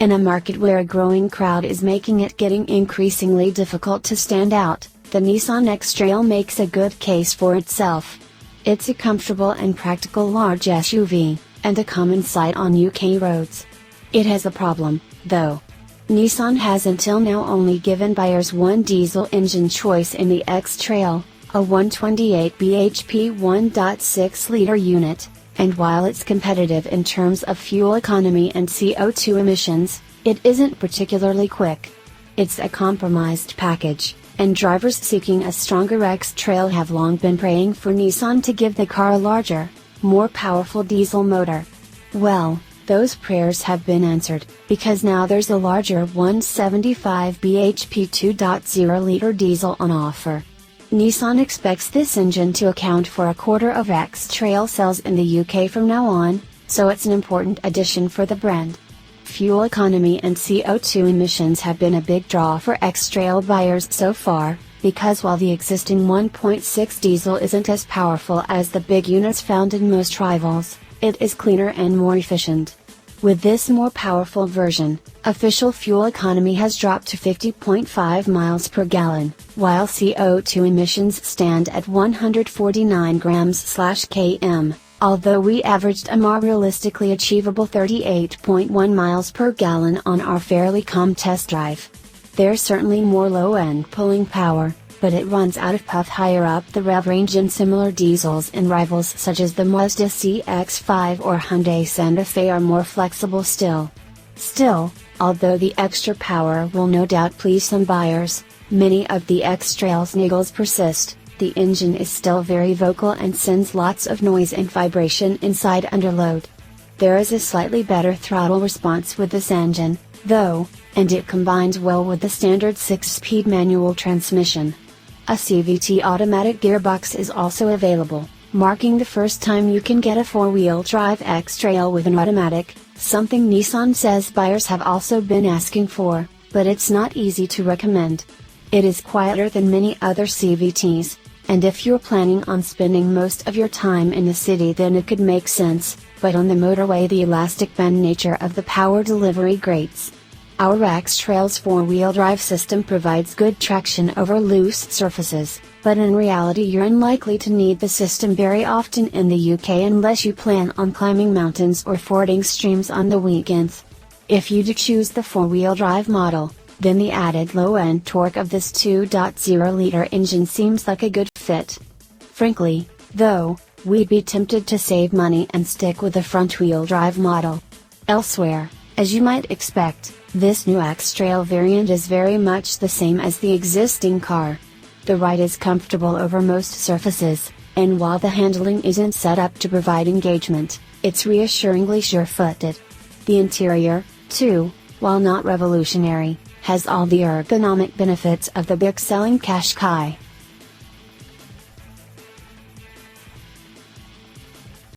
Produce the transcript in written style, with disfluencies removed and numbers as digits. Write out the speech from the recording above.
In a market where a growing crowd is making it getting increasingly difficult to stand out, the Nissan X-Trail makes a good case for itself. It's a comfortable and practical large SUV, and a common sight on UK roads. It has a problem, though. Nissan has until now only given buyers one diesel engine choice in the X-Trail, a 128 bhp 1.6-liter unit, and while it's competitive in terms of fuel economy and CO2 emissions, it isn't particularly quick. It's a compromised package, and drivers seeking a stronger X-Trail have long been praying for Nissan to give the car a larger, more powerful diesel motor. Well, those prayers have been answered, because now there's a larger 175 bhp 2.0-liter diesel on offer. Nissan expects this engine to account for a quarter of X-Trail sales in the UK from now on, so it's an important addition for the brand. Fuel economy and CO2 emissions have been a big draw for X-Trail buyers so far, because while the existing 1.6 diesel isn't as powerful as the big units found in most rivals, it is cleaner and more efficient. With this more powerful version, official fuel economy has dropped to 50.5 miles per gallon, while CO2 emissions stand at 149 grams/km, although we averaged a more realistically achievable 38.1 miles per gallon on our fairly calm test drive. There's certainly more low-end pulling power, but it runs out of puff higher up the rev range in similar diesels, and rivals such as the Mazda CX-5 or Hyundai Santa Fe are more flexible still. Still, although the extra power will no doubt please some buyers, many of the X-Trail's niggles persist. The engine is still very vocal and sends lots of noise and vibration inside under load. There is a slightly better throttle response with this engine, though, and it combines well with the standard 6-speed manual transmission. A CVT automatic gearbox is also available, marking the first time you can get a four-wheel drive X-Trail with an automatic, something Nissan says buyers have also been asking for, but it's not easy to recommend. It is quieter than many other CVTs, and if you're planning on spending most of your time in the city then it could make sense, but on the motorway the elastic bend nature of the power delivery grates. Our X-Trail's four-wheel drive system provides good traction over loose surfaces, but in reality you're unlikely to need the system very often in the UK unless you plan on climbing mountains or fording streams on the weekends. If you do choose the four-wheel drive model, then the added low-end torque of this 2.0-liter engine seems like a good fit. Frankly, though, we'd be tempted to save money and stick with the front-wheel drive model. Elsewhere, as you might expect, this new X-Trail variant is very much the same as the existing car. The ride is comfortable over most surfaces, and while the handling isn't set up to provide engagement, it's reassuringly sure-footed. The interior, too, while not revolutionary, has all the ergonomic benefits of the big-selling Qashqai.